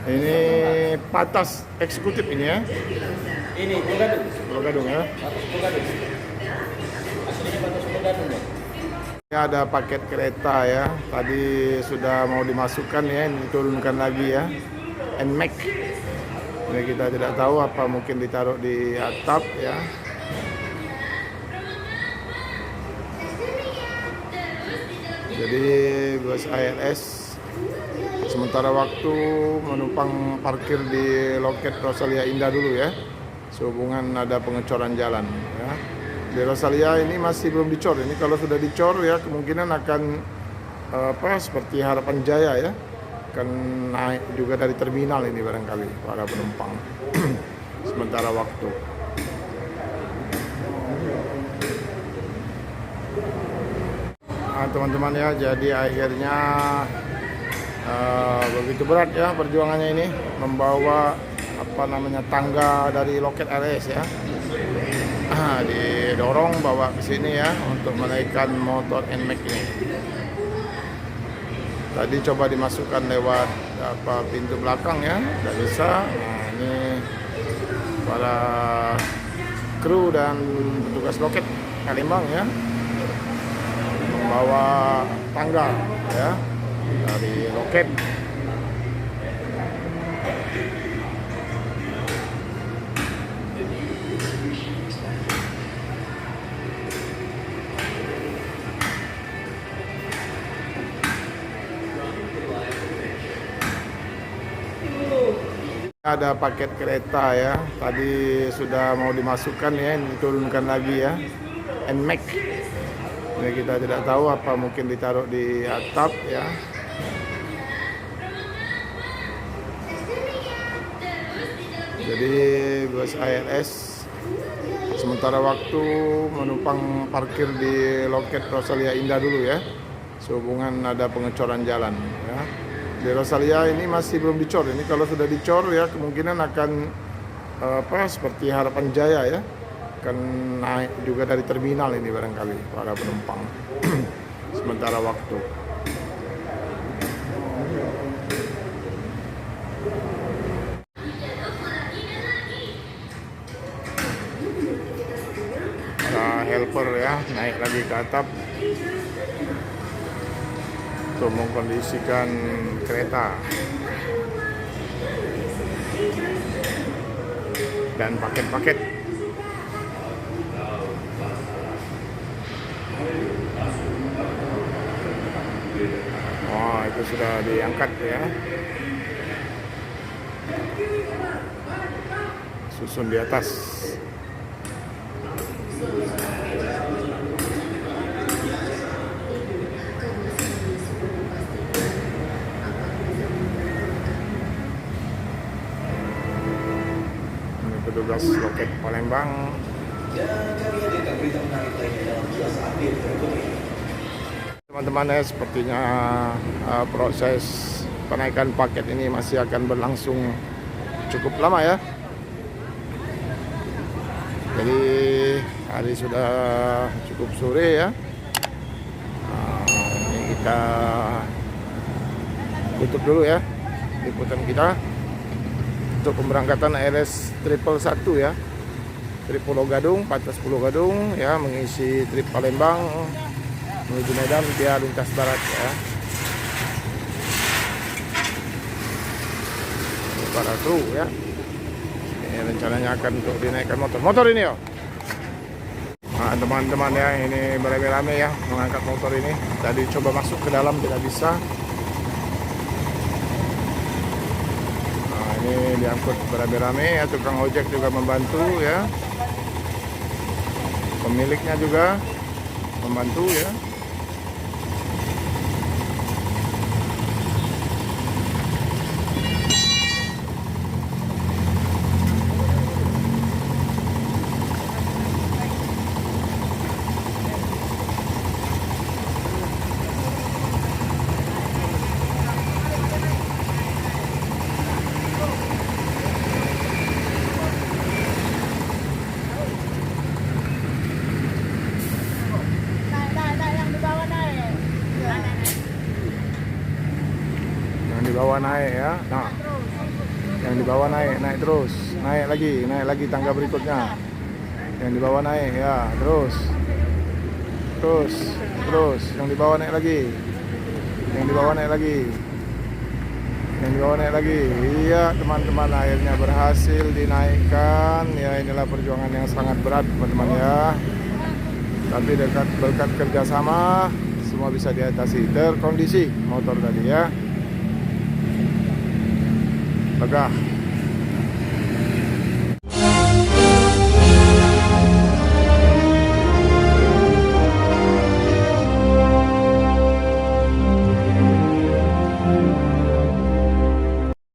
Ini Patas eksekutif ini ya. Ini Pulau Pulau Gadung ya. Gadung. Aslinya Batas Pulau Gadung ya. Ini ada paket kereta ya. Tadi sudah mau dimasukkan ya, ini diturunkan lagi ya. NMAX. Ini kita tidak tahu apa mungkin ditaruh di atap ya. Jadi bus ALS sementara waktu menumpang parkir di loket Rosalia Indah dulu ya, sehubungan ada pengecoran jalan ya. Di Rosalia ini masih belum dicor, ini kalau sudah dicor ya kemungkinan akan seperti Harapan Jaya ya, akan naik juga dari terminal ini barangkali para penumpang sementara waktu. Nah, teman-teman ya, jadi akhirnya begitu berat ya perjuangannya ini membawa tangga dari loket RS ya. Didorong bawa ke sini ya untuk menaikkan motor NMAX ini. Tadi coba dimasukkan lewat pintu belakang ya, tidak bisa. Nah, ini para kru dan petugas loket Palembang ya membawa tangga ya dari loket. Ada paket kereta ya. Tadi sudah mau dimasukkan ya, ini diturunkan lagi ya. NMAX. Ini kita tidak tahu apa mungkin ditaruh di atap ya. Jadi bus ALS sementara waktu menumpang parkir di loket Rosalia Indah dulu ya, sehubungan ada pengecoran jalan ya. Di Rosalia ini masih belum dicor, ini kalau sudah dicor ya kemungkinan akan seperti Harapan Jaya ya, akan naik juga dari terminal ini barangkali para penumpang sementara waktu. Helper ya naik lagi ke atap untuk mengkondisikan kereta dan paket-paket. Oh, itu sudah diangkat ya, susun di atas. Petugas loket Palembang. Teman-teman ya, sepertinya proses penaikan paket ini masih akan berlangsung cukup lama ya. Jadi hari sudah cukup sore ya. Ini kita tutup dulu ya liputan kita untuk pemberangkatan ALS 111 ya, trip Pulau Gadung, Patas Pulau Gadung ya, mengisi trip Palembang menuju Medan via lintas barat ya. Ini para kru ya, ini rencananya akan untuk dinaikkan motor ini ya. Nah, teman-teman ya, ini beramai-ramai ya mengangkat motor ini. Tadi coba masuk ke dalam tidak bisa. Ini diangkut beramai-ramai ya, tukang ojek juga membantu ya, pemiliknya juga membantu ya. bawah naik ya. Nah, yang di bawah naik terus, naik lagi tangga berikutnya. Yang di bawah naik ya, terus, yang di bawah naik lagi, yang di bawah naik lagi, yang di bawah naik lagi. Iya teman-teman, akhirnya berhasil dinaikkan. Ya inilah perjuangan yang sangat berat teman-teman ya. Tapi berkat kerjasama semua bisa diatasi. Terkondisi motor tadi ya. Legah.